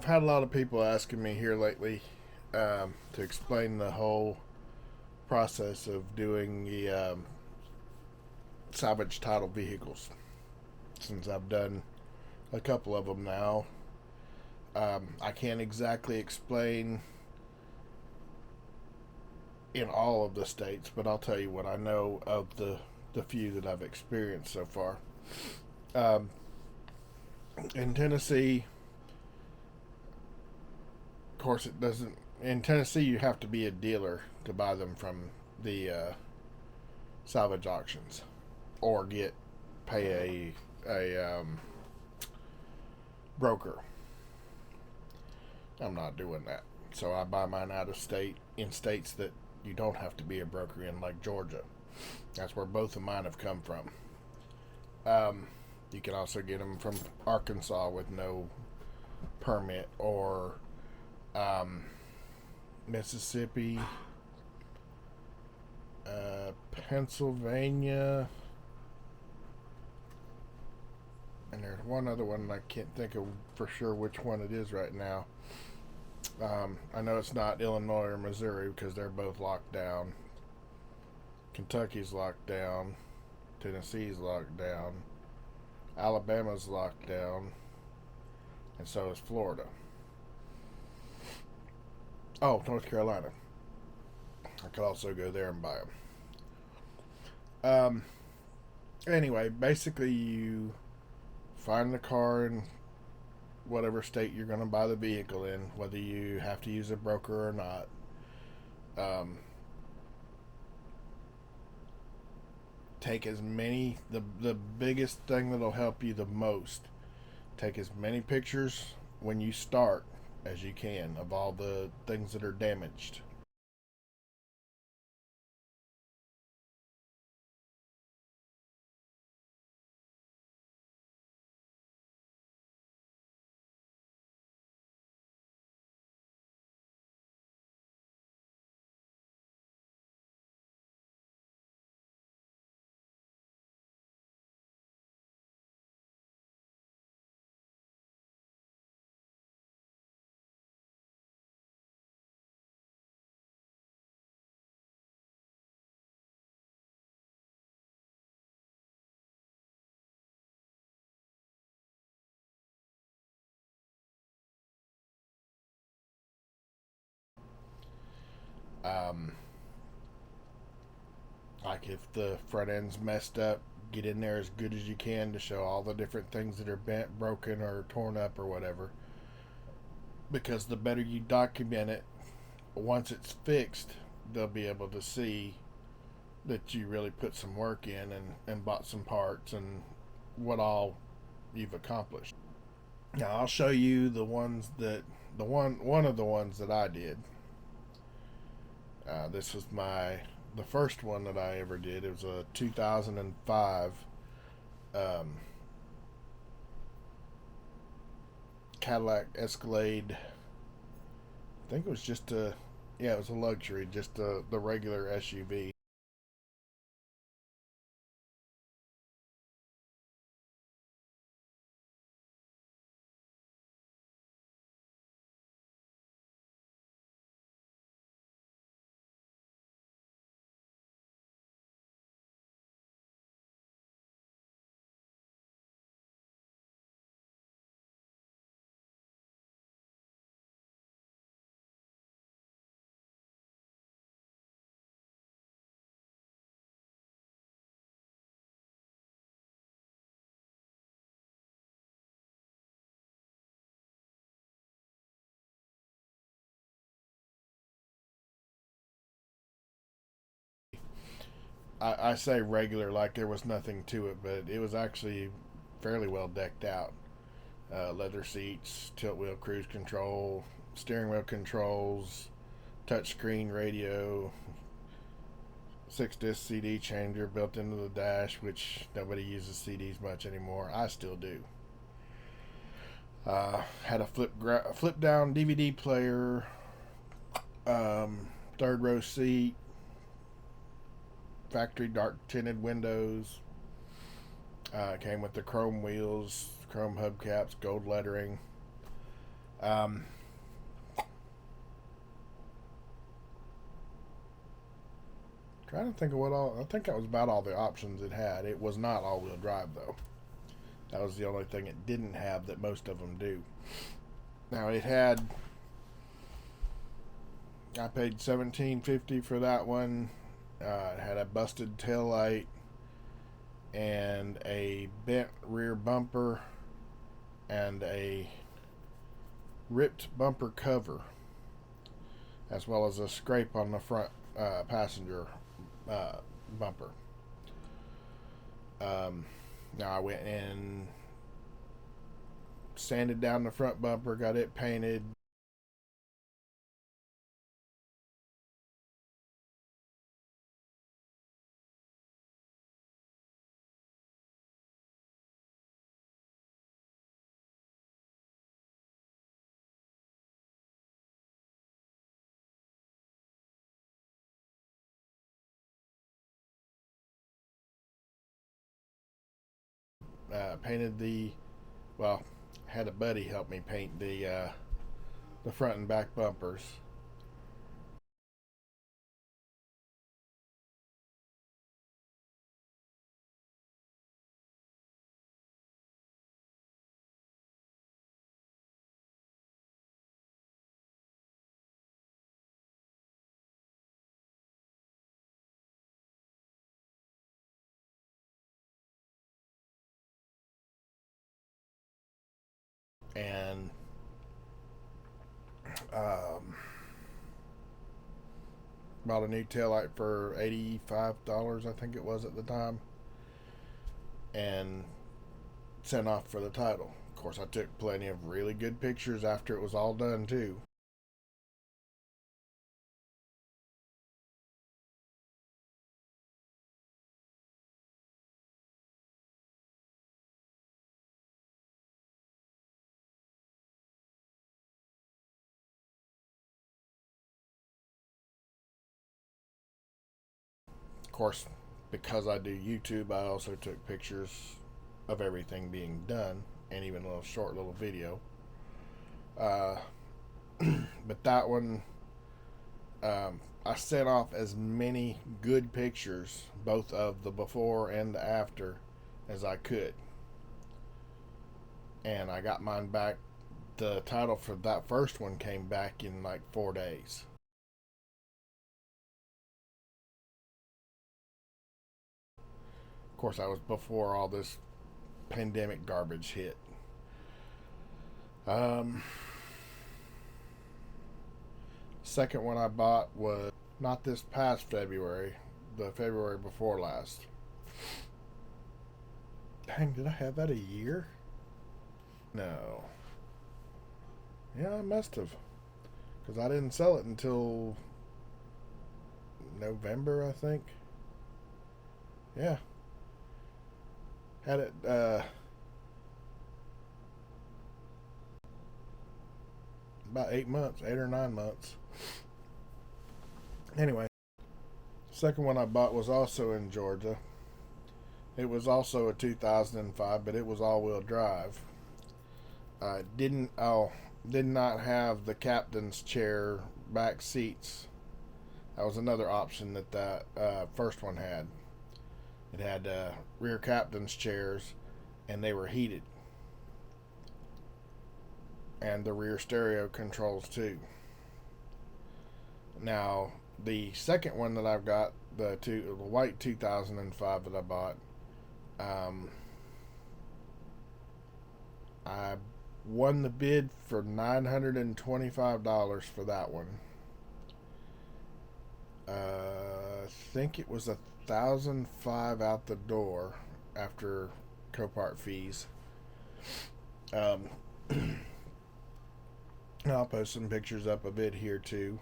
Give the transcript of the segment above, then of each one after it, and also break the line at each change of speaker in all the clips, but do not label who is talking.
I've had a lot of people asking me here lately to explain the whole process of doing the salvage title vehicles. Since I've done a couple of them now, I can't exactly explain in all of the states, but I'll tell you what I know of the few that I've experienced so far. Um, in Tennessee, of course, it doesn't. In Tennessee, you have to be a dealer to buy them from the salvage auctions, or pay a broker. I'm not doing that, so I buy mine out of state in states that you don't have to be a broker in, like Georgia. That's where both of mine have come from. Um, you can also get them from Arkansas with no permit, or um, Mississippi, Pennsylvania, and there's one other one I can't think of for sure which one it is right now. I know it's not Illinois or Missouri because they're both locked down. Kentucky's locked down. Tennessee's locked down. Alabama's locked down. And so is Florida. Oh, North Carolina. I could also go there and buy them. Anyway, basically, you find the car in whatever state you're going to buy the vehicle in, whether you have to use a broker or not. Um, take as many, the biggest thing that'll help you the most, take as many pictures when you start as you can of all the things that are damaged. Um, like if the front end's messed up, get in there as good as you can to show all the different things that are bent, broken, or torn up, or whatever. Because the better you document it, once it's fixed, they'll be able to see that you really put some work in and bought some parts and what all you've accomplished. Now I'll show you one of the ones that I did. This was the first one that I ever did. It was a 2005 um, Cadillac Escalade. I think it was just a yeah, it was a luxury, just the regular SUV. I say regular like there was nothing to it, but it was actually fairly well decked out. Leather seats, tilt wheel cruise control, steering wheel controls, touchscreen radio, 6 disc CD changer built into the dash, which nobody uses CDs much anymore. I still do. Had a flip down DVD player, third row seat, factory dark tinted windows. Came with the chrome wheels, chrome hubcaps, gold lettering. Um, Trying to think of what all. I think that was about all the options it had. It was not all-wheel drive though. That was the only thing it didn't have that most of them do. Now it had. I paid $17.50 for that one. It had a busted tail light and a bent rear bumper and a ripped bumper cover, as well as a scrape on the front passenger uh, bumper. Um, Now I went and sanded down the front bumper, got it painted. Painted the well. Had a buddy help me paint the front and back bumpers, and um, bought a new taillight for $85, I think it was at the time, and sent off for the title. Of course, I took plenty of really good pictures after it was all done too. Of course, because I do YouTube, I also took pictures of everything being done and even a little short little video. Uh, but that one, I sent off as many good pictures, both of the before and the after, as I could. And I got mine back. The title for that first one came back in like 4 days. Of course, that was before all this pandemic garbage hit. Um, Second one I bought was not this past February, the February before last. Dang, did I have that a year? No. Yeah, I must have. Because I didn't sell it until November, I think. Yeah. Had it about 8 months, 8 or 9 months. Anyway, second one I bought was also in Georgia. It was also a 2005, but it was all-wheel drive. Did not have the captain's chair back seats. That was another option that first one had. It had rear captain's chairs, and they were heated, and the rear stereo controls too. Now, the second one that I've got, the white 2005 that I bought, um, I won the bid for $925 for that one. I think it was 1,005 out the door after Copart fees. Um, I'll post some pictures up a bit here too.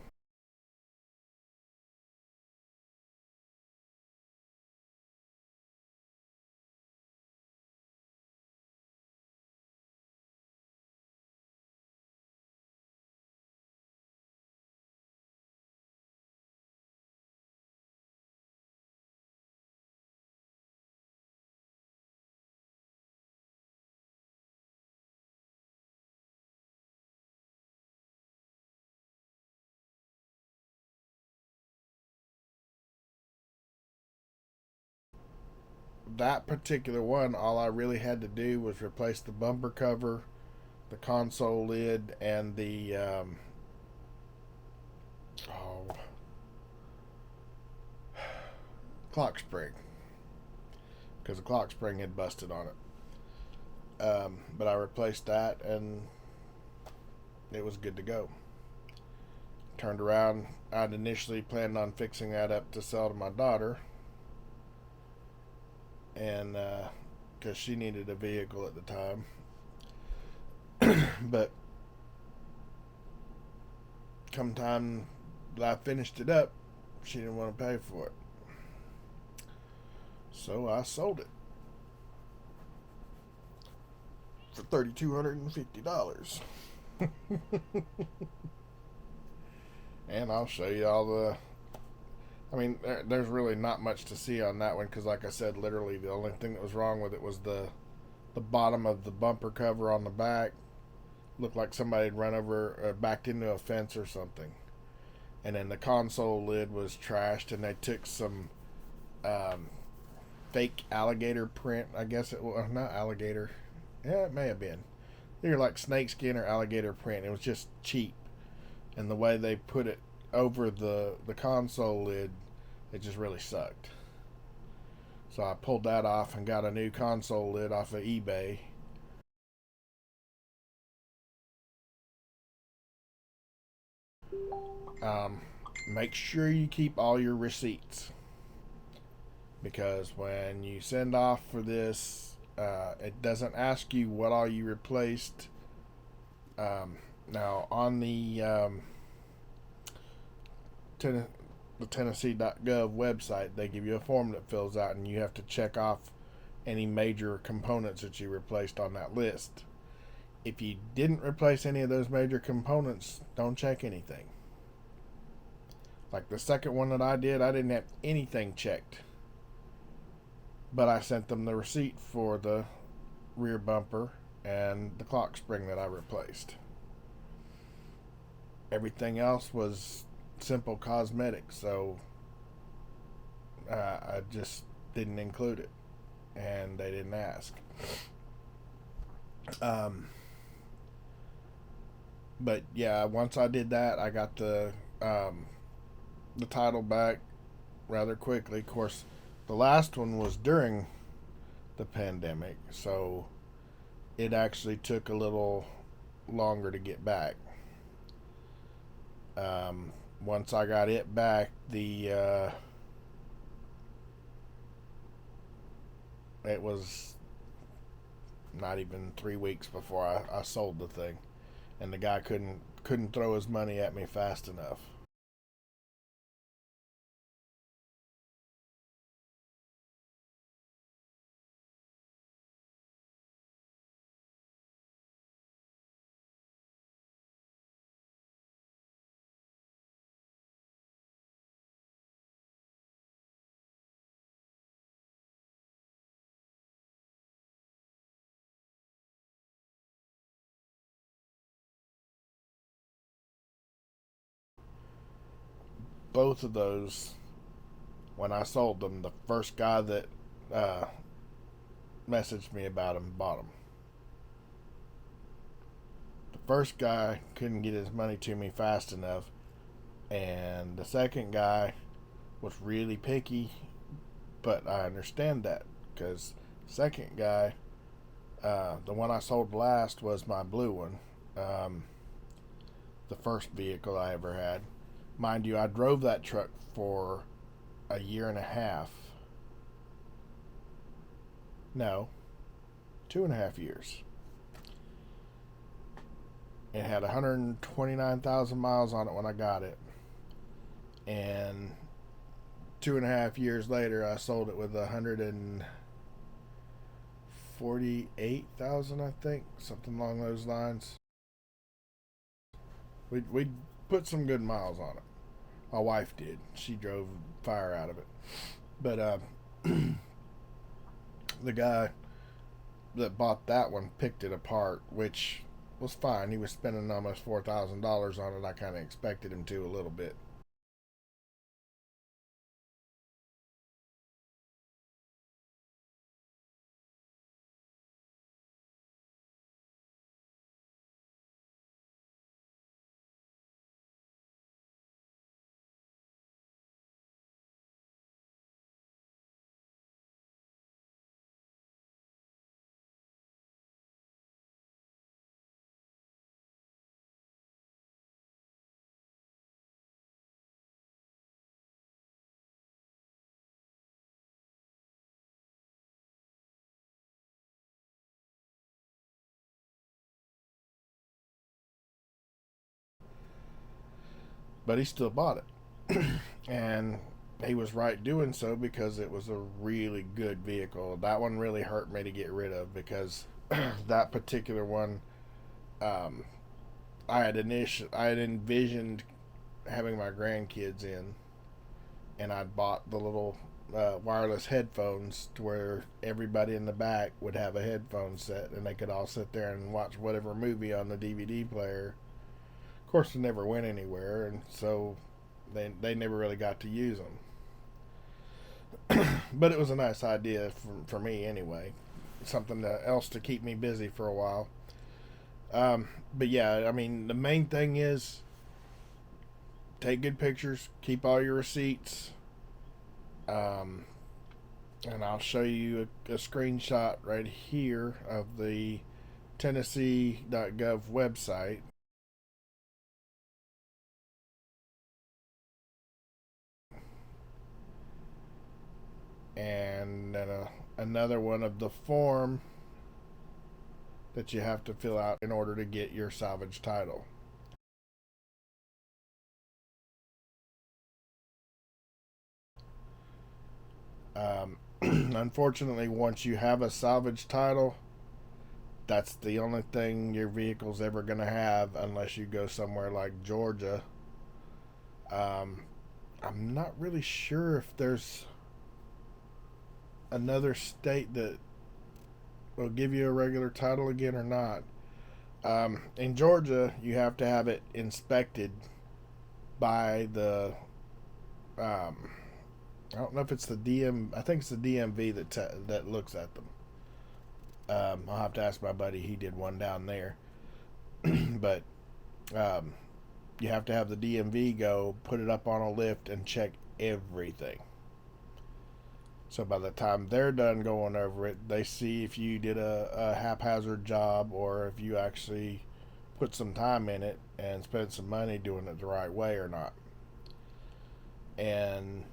that particular one, all I really had to do was replace the bumper cover, the console lid, and the oh, clock spring, because the clock spring had busted on it. But I replaced that, and it was good to go. Turned around. I'd initially planned on fixing that up to sell to my daughter, and because she needed a vehicle at the time. But come time that I finished it up, she didn't want to pay for it. So I sold it for $3,250. And I'll show you all the. I mean, there's really not much to see on that one because, like I said, literally the only thing that was wrong with it was the bottom of the bumper cover on the back. Looked like somebody had run over or backed into a fence or something. And then the console lid was trashed, and they took some fake alligator print. I guess it was not alligator. Yeah, it may have been. Either like snakeskin or alligator print. It was just cheap, and the way they put it over the console lid, it just really sucked. So I pulled that off and got a new console lid off of eBay. Um, Make sure you keep all your receipts, because when you send off for this, it doesn't ask you what all you replaced. Now on the Tennessee.gov website, they give you a form that fills out, and you have to check off any major components that you replaced on that list. If you didn't replace any of those major components, don't check anything. Like the second one that I did, I didn't have anything checked. But I sent them the receipt for the rear bumper and the clock spring that I replaced. Everything else was simple cosmetics, so I just didn't include it, and they didn't ask. But yeah, once I did that, I got the title back rather quickly. Of course, the last one was during the pandemic, so it actually took a little longer to get back. Once I got it back, it was not even 3 weeks before I sold the thing, and the guy couldn't throw his money at me fast enough. Both of those, when I sold them, the first guy that uh, messaged me about them bought them. The first guy couldn't get his money to me fast enough, and the second guy was really picky, but I understand that because the second guy, the one I sold last was my blue one, the first vehicle I ever had. Mind you, I drove that truck for a year and a half. No, 2.5 years. It had 129,000 miles on it when I got it. And 2.5 years later, I sold it with 148,000, I think, something along those lines. We put some good miles on it. My wife did. She drove fire out of it. But the guy that bought that one picked it apart, which was fine. He was spending almost $4,000 on it. I kind of expected him to a little bit. but he still bought it. And he was right doing so because it was a really good vehicle. That one really hurt me to get rid of because that particular one, um, I had envisioned having my grandkids in, and I'd bought the little wireless headphones to where everybody in the back would have a headphone set and they could all sit there and watch whatever movie on the DVD player. Of course, it never went anywhere, and so they never really got to use them. But it was a nice idea for me anyway. Something else to keep me busy for a while. But yeah, I mean, the main thing is take good pictures, keep all your receipts. Um, and I'll show you a screenshot right here of the Tennessee.gov website. And then another one of the form that you have to fill out in order to get your salvage title. Unfortunately, once you have a salvage title, that's the only thing your vehicle's ever going to have unless you go somewhere like Georgia. Um, I'm not really sure if there's another state that will give you a regular title again or not. In Georgia, you have to have it inspected by the. I don't know if it's the DM. I think it's the DMV that looks at them. I'll have to ask my buddy. He did one down there, but um, you have to have the DMV go put it up on a lift and check everything. So by the time they're done going over it, they see if you did a haphazard job or if you actually put some time in it and spent some money doing it the right way or not. And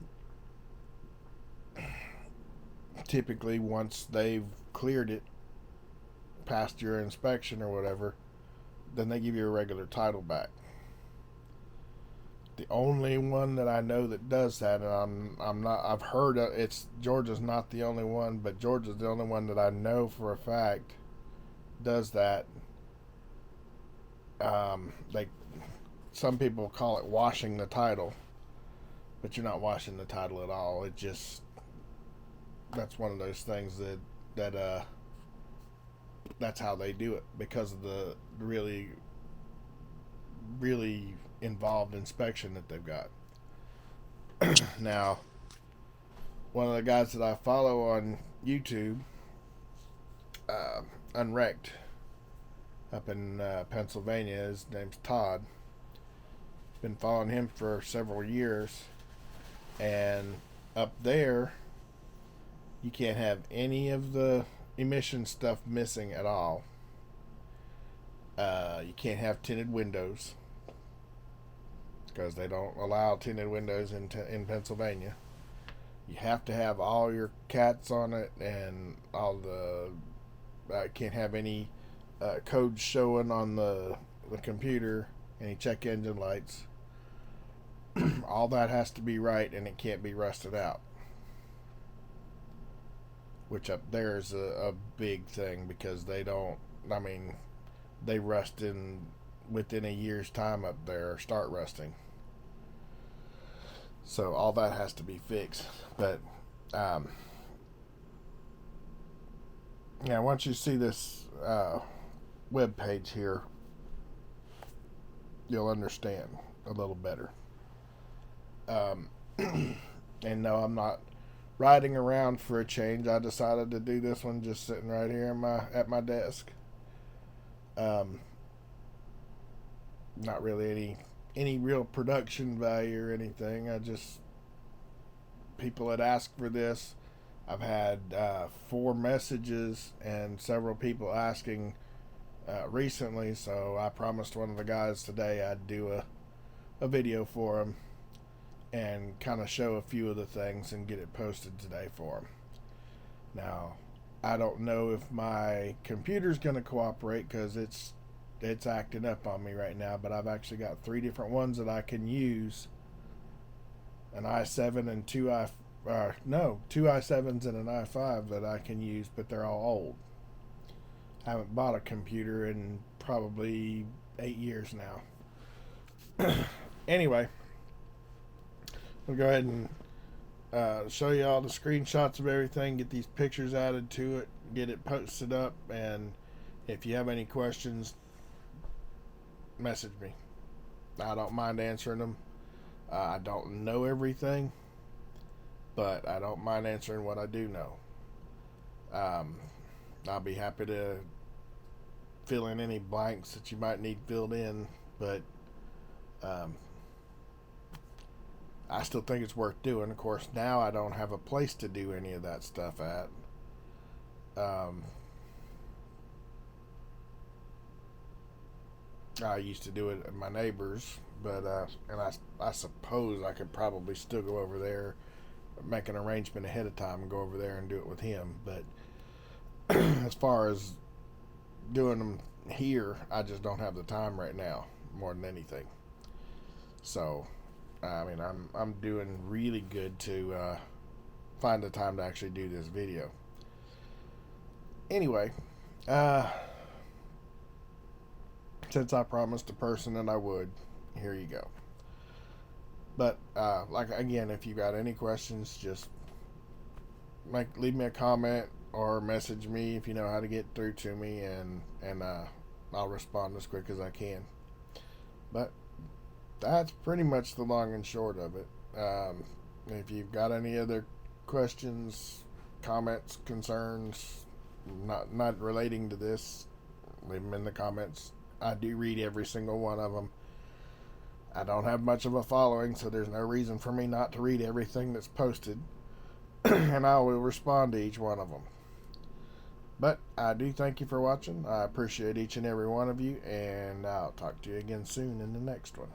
typically, once they've cleared it, passed your inspection or whatever, then they give you a regular title back. The only one that I know that does that, and I'm not. I've heard it's Georgia's not the only one, but Georgia's the only one that I know for a fact does that. Like some people call it washing the title, but you're not washing the title at all. It just that's one of those things that that's how they do it because of the really involved inspection that they've got. Now, one of the guys that I follow on YouTube, Unwrecked, up in Pennsylvania, his name's Todd. Been following him for several years, and up there, you can't have any of the emission stuff missing at all. You can't have tinted windows because they don't allow tinted windows in Pennsylvania. You have to have all your cats on it and all the. Can't have any codes showing on the computer, any check engine lights. All that has to be right, and it can't be rusted out. Which up there is a big thing because they don't. I mean, they rust in within a year's time up there, or start rusting. So all that has to be fixed. But yeah, once you see this web page here, you'll understand a little better. And no, I'm not riding around for a change. I decided to do this one just sitting right here at my desk. Not really any real production value or anything. I just people had asked for this. I've had 4 messages and several people asking recently, so I promised one of the guys today I'd do a video for him and kind of show a few of the things and get it posted today for him. Now, I don't know if my computer's going to cooperate because it's it's acting up on me right now, but I've actually got 3 different ones that I can use. An i7 and two i7s and an i5 that I can use, but they're all old. I haven't bought a computer in probably 8 years now. Anyway, we'll go ahead and show you all the screenshots of everything, get these pictures added to it, get it posted up, and if you have any questions, message me. I don't mind answering them. I don't know everything, but I don't mind answering what I do know. I'll be happy to fill in any blanks that you might need filled in, but I still think it's worth doing. Of course, now I don't have a place to do any of that stuff at. I used to do it at my neighbor's, but and I suppose I could probably still go over there, make an arrangement ahead of time and go over there and do it with him. But as far as doing them here, I just don't have the time right now, more than anything. So, I mean, I'm doing really good to find the time to actually do this video. Anyway, since I promised a person that I would, here you go. But like again, if you got any questions, just leave me a comment or message me if you know how to get through to me, and I'll respond as quick as I can. But that's pretty much the long and short of it. If you've got any other questions, comments, concerns, not relating to this, leave them in the comments. I do read every single one of them. I don't have much of a following, so there's no reason for me not to read everything that's posted, and I will respond to each one of them. But I do thank you for watching. I appreciate each and every one of you, and I'll talk to you again soon in the next one.